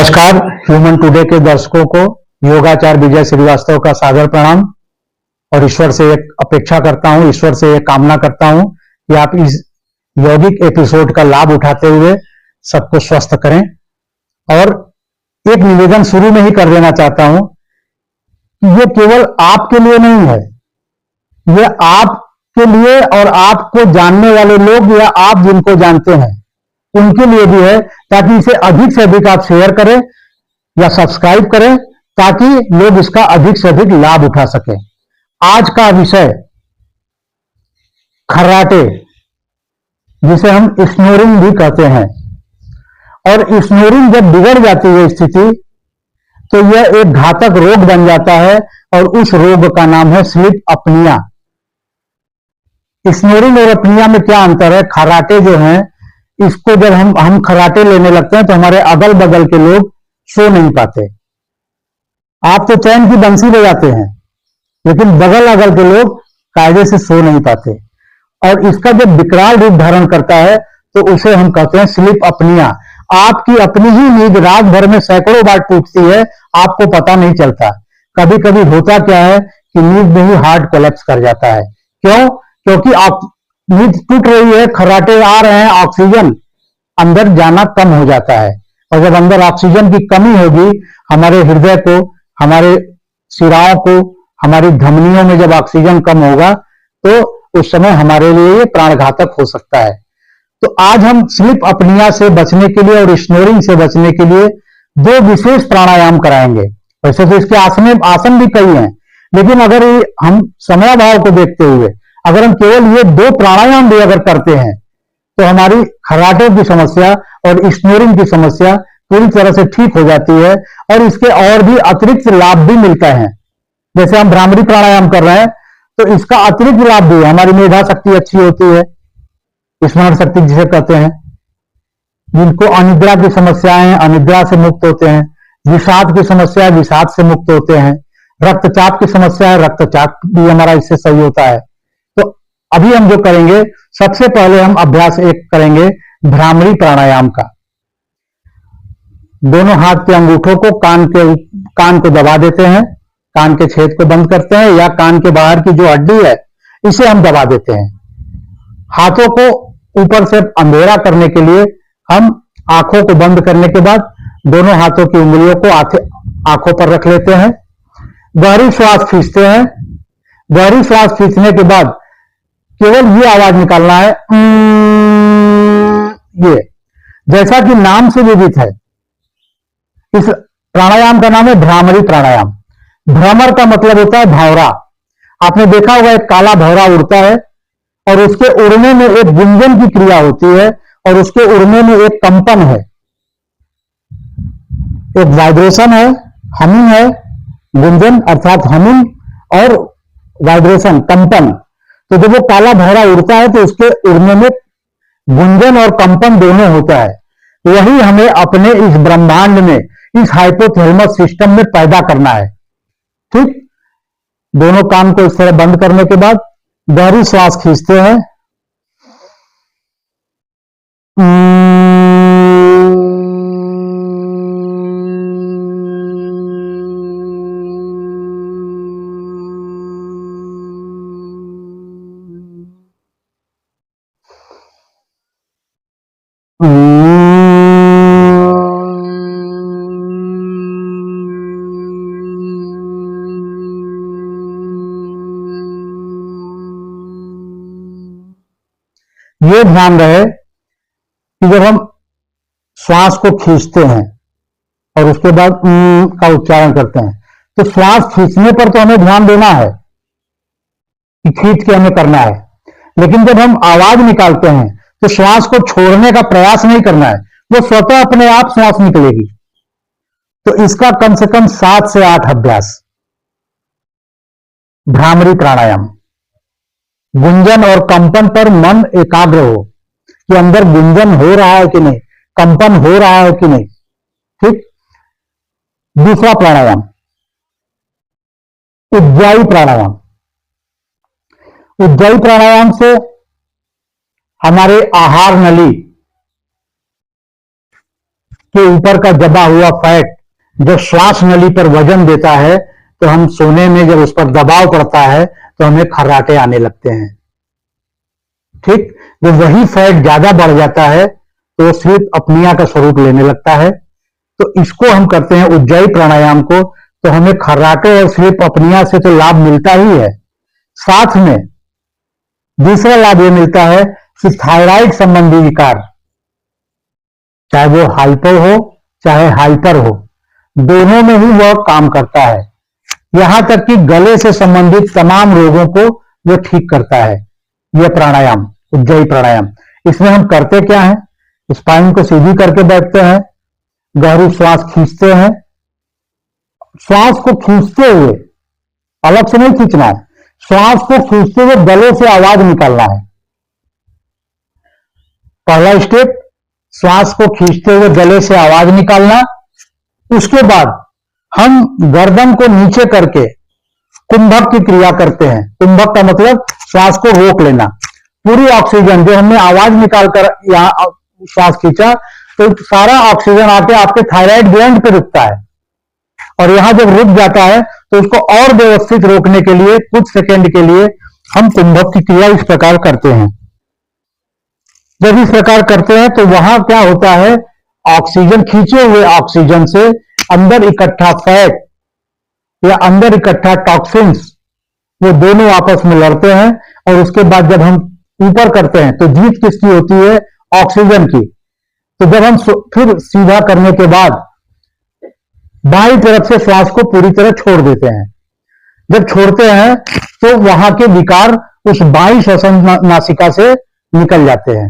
नमस्कार। Human today के दर्शकों को योगाचार्य विजय श्रीवास्तव का सादर प्रणाम। और ईश्वर से एक अपेक्षा करता हूं, ईश्वर से एक कामना करता हूं कि आप इस यौगिक एपिसोड का लाभ उठाते हुए सबको स्वस्थ करें। और एक निवेदन शुरू में ही कर देना चाहता हूं कि ये केवल आपके लिए नहीं है, ये आपके लिए और आपको जानने वाले लोग या आप जिनको जानते हैं उनके लिए भी है, ताकि इसे अधिक से अधिक आप शेयर करें या सब्सक्राइब करें ताकि लोग इसका अधिक से अधिक लाभ उठा सकें। आज का विषय खर्राटे, जिसे हम स्नोरिंग भी कहते हैं। और स्नोरिंग जब बिगड़ जाती है स्थिति, तो यह एक घातक रोग बन जाता है और उस रोग का नाम है स्लीप अपनिया। स्नोरिंग और अपनिया में क्या अंतर है? खर्राटे जो हैं, इसको जब हम खर्राटे लेने लगते हैं तो हमारे अगल बगल के लोग सो नहीं पाते। आप तो चैन की बंसी बजाते हैं, लेकिन बगल अगल के लोग कायदे से सो नहीं पाते। और इसका जब विकराल रूप धारण करता है तो उसे हम कहते हैं स्लीप अपनिया। आपकी अपनी ही नींद रात भर में सैकड़ों बार टूटती है, आपको पता नहीं चलता। कभी कभी होता क्या है कि नींद में ही हार्ट कोलैप्स कर जाता है। क्यों? क्योंकि आप नींद टूट रही है, खर्राटे आ रहे हैं, ऑक्सीजन अंदर जाना कम हो जाता है। और जब अंदर ऑक्सीजन की कमी होगी, हमारे हृदय को, हमारे शिराओं को, हमारी धमनियों में जब ऑक्सीजन कम होगा तो उस समय हमारे लिए ये प्राणघातक हो सकता है। तो आज हम स्लीप अपनिया से बचने के लिए और स्नोरिंग से बचने के लिए दो विशेष प्राणायाम कराएंगे। वैसे तो इसके आसन भी कई हैं, लेकिन अगर हम समयाभाव को देखते हुए अगर हम केवल ये दो प्राणायाम भी अगर करते हैं तो हमारी खर्राटे की समस्या और स्नोरिंग की समस्या पूरी तरह से ठीक हो जाती है। और इसके और भी अतिरिक्त लाभ भी मिलता है। जैसे हम भ्रामरी प्राणायाम कर रहे हैं तो इसका अतिरिक्त लाभ भी है। हमारी मेधा शक्ति अच्छी होती है, स्मरण शक्ति जिसे कहते हैं। जिनको अनिद्रा की समस्याएं हैं, अनिद्रा से मुक्त होते हैं। विषाद की समस्या है, विषाद से मुक्त होते हैं। रक्तचाप की समस्या है, रक्तचाप भी हमारा इससे सही होता है। तो अभी हम जो करेंगे, सबसे पहले हम अभ्यास एक करेंगे भ्रामरी प्राणायाम का। दोनों हाथ के अंगूठों को कान को दबा देते हैं, कान के छेद को बंद करते हैं, या कान के बाहर की जो हड्डी है इसे हम दबा देते हैं। हाथों को ऊपर से अंधेरा करने के लिए हम आंखों को बंद करने के बाद दोनों हाथों की उंगलियों को आंखों पर रख लेते हैं। गहरी श्वास खींचते हैं। गहरी श्वास खींचने के बाद केवल ये आवाज निकालना है, ये, जैसा कि नाम से विदित है। इस प्राणायाम का नाम है भ्रामरी प्राणायाम। भ्रमर का मतलब होता है भंवरा। आपने देखा होगा एक काला भंवरा उड़ता है और उसके उड़ने में एक गुंजन की क्रिया होती है और उसके उड़ने में एक कंपन है, एक वाइब्रेशन है, हमिंग है। गुंजन अर्थात हमिंग और वाइब्रेशन, कंपन। तो जब वो काला भंवरा उड़ता है तो उसके उड़ने में गुंजन और कंपन दोनों होता है। वही हमें अपने इस ब्रह्मांड में, इस हाइपोथैलेमस सिस्टम में पैदा करना है। ठीक? दोनों कान को इस तरह बंद करने के बाद गहरी श्वास खींचते हैं। ये ध्यान रहे कि जब हम श्वास को खींचते हैं और उसके बाद का उच्चारण करते हैं, तो श्वास खींचने पर तो हमें ध्यान देना है कि खींच के हमें करना है। लेकिन जब हम आवाज निकालते हैं तो श्वास को छोड़ने का प्रयास नहीं करना है, वो स्वतः अपने आप श्वास निकलेगी। तो इसका कम से कम 7 से 8 अभ्यास। भ्रामरी प्राणायाम। गुंजन और कंपन पर मन एकाग्र हो कि अंदर गुंजन हो रहा है कि नहीं, कंपन हो रहा है कि नहीं। ठीक? दूसरा प्राणायाम उज्जाई प्राणायाम। उज्जाई प्राणायाम से हमारे आहार नली के ऊपर का दबा हुआ फैट जो श्वास नली पर वजन देता है, तो हम सोने में जब उस पर दबाव पड़ता है तो हमें खर्राटे आने लगते हैं। ठीक, जब वही फैट ज्यादा बढ़ जाता है तो स्लीप अपनिया का स्वरूप लेने लगता है। तो इसको हम करते हैं उज्जाई प्राणायाम को, तो हमें खर्राटे और स्लीप अपनिया से तो लाभ मिलता ही है, साथ में दूसरा लाभ यह मिलता है कि थायराइड संबंधी विकार, चाहे वो हाइपर हो चाहे हाइपर हो, दोनों में ही वह काम करता है। यहां तक कि गले से संबंधित तमाम रोगों को वो ठीक करता है। यह प्राणायाम, उज्जाई प्राणायाम, इसमें हम करते क्या है, स्पाइन को सीधी करके बैठते हैं, गहरी श्वास खींचते हैं, श्वास को खींचते हुए, अलग से नहीं खींचना है, श्वास को खींचते हुए गले से आवाज निकालना है। पहला स्टेप, श्वास को खींचते हुए गले से आवाज निकालना। उसके बाद हम गर्दन को नीचे करके कुंभक की क्रिया करते हैं। कुंभक का मतलब श्वास को रोक लेना। पूरी ऑक्सीजन जो हमने आवाज निकालकर यहां श्वास खींचा, तो सारा ऑक्सीजन आके आपके थायराइड ग्लैंड पे रुकता है, और यहां जब रुक जाता है तो उसको और व्यवस्थित रोकने के लिए कुछ सेकंड के लिए हम कुंभक की क्रिया इस प्रकार करते हैं। जब इस प्रकार करते हैं तो वहां क्या होता है, ऑक्सीजन, खींचे हुए ऑक्सीजन से अंदर इकट्ठा फैट या अंदर इकट्ठा टॉक्सिन्स, वो दोनों आपस में लड़ते हैं, और उसके बाद जब हम ऊपर करते हैं तो जीत किसकी होती है, ऑक्सीजन की। तो जब हम फिर सीधा करने के बाद बाईं तरफ से श्वास को पूरी तरह छोड़ देते हैं। जब छोड़ते हैं तो वहां के विकार उस बाईं श्वसन नासिका से निकल जाते हैं।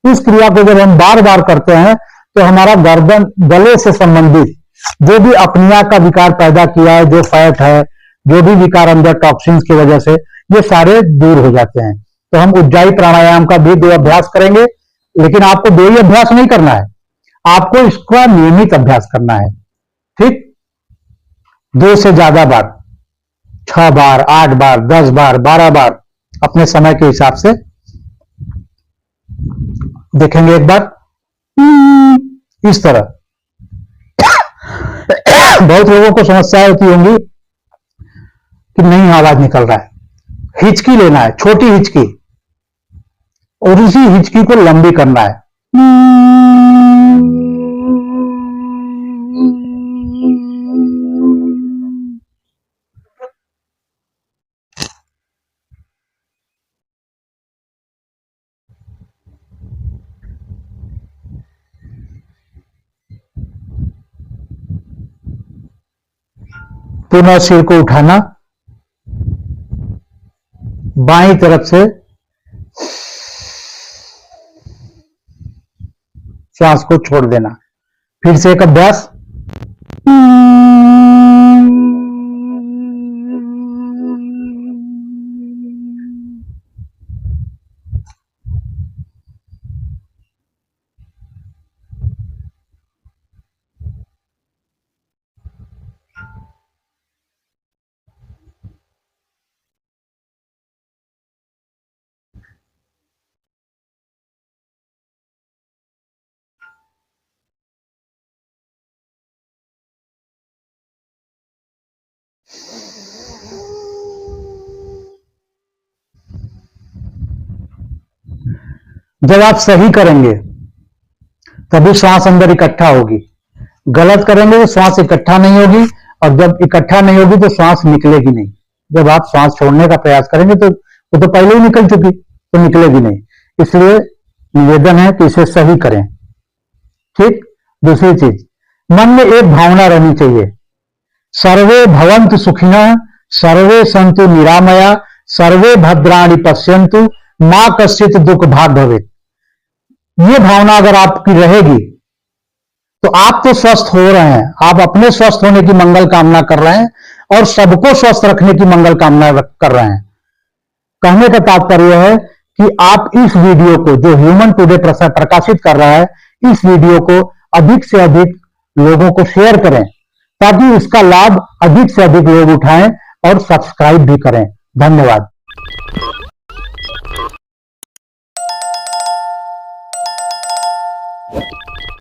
इस क्रिया को जब हम बार बार करते हैं तो हमारा गर्दन, गले से संबंधित जो भी अपनिया का विकार पैदा किया है, जो फैट है, जो भी विकार अंदर टॉक्सिन्स की वजह से, ये सारे दूर हो जाते हैं। तो हम उज्जाई प्राणायाम का भी 2 अभ्यास करेंगे, लेकिन आपको 2 ही अभ्यास नहीं करना है, आपको इसका नियमित अभ्यास करना है। ठीक, 2 से ज्यादा बार, 6 बार, 8 बार, 10 बार, 12 बार, अपने समय के हिसाब से देखेंगे। एक बार इस तरह बहुत लोगों को समस्या होती होंगी कि नहीं आवाज निकल रहा है, हिचकी लेना है, छोटी हिचकी, और उसी हिचकी को लंबी करना है। पुनः सिर को उठाना, बाईं तरफ से श्वास को छोड़ देना। फिर से एक अभ्यास, जब आप सही करेंगे तभी श्वास अंदर इकट्ठा होगी, गलत करेंगे तो श्वास इकट्ठा नहीं होगी, और जब इकट्ठा नहीं होगी तो श्वास निकलेगी नहीं। जब आप श्वास छोड़ने का प्रयास करेंगे तो वो तो पहले ही निकल चुकी, तो निकलेगी नहीं। इसलिए निवेदन है कि इसे सही करें। ठीक, दूसरी चीज, मन में एक भावना रहनी चाहिए, सर्वे भवन्तु सुखिनः, सर्वे सन्तु निरामया, सर्वे भद्राणि पश्यन्तु, मां कश्चित् दुख भाग भवेत्। ये भावना अगर आपकी रहेगी तो आप तो स्वस्थ हो रहे हैं, आप अपने स्वस्थ होने की मंगल कामना कर रहे हैं और सबको स्वस्थ रखने की मंगल कामना कर रहे हैं। कहने का तात्पर्य है कि आप इस वीडियो को, जो ह्यूमन टुडे प्रकाशित कर रहा है, इस वीडियो को अधिक से अधिक लोगों को शेयर करें, ताकि इसका लाभ अधिक से अधिक लोग उठाएं और सब्सक्राइब भी करें। धन्यवाद। You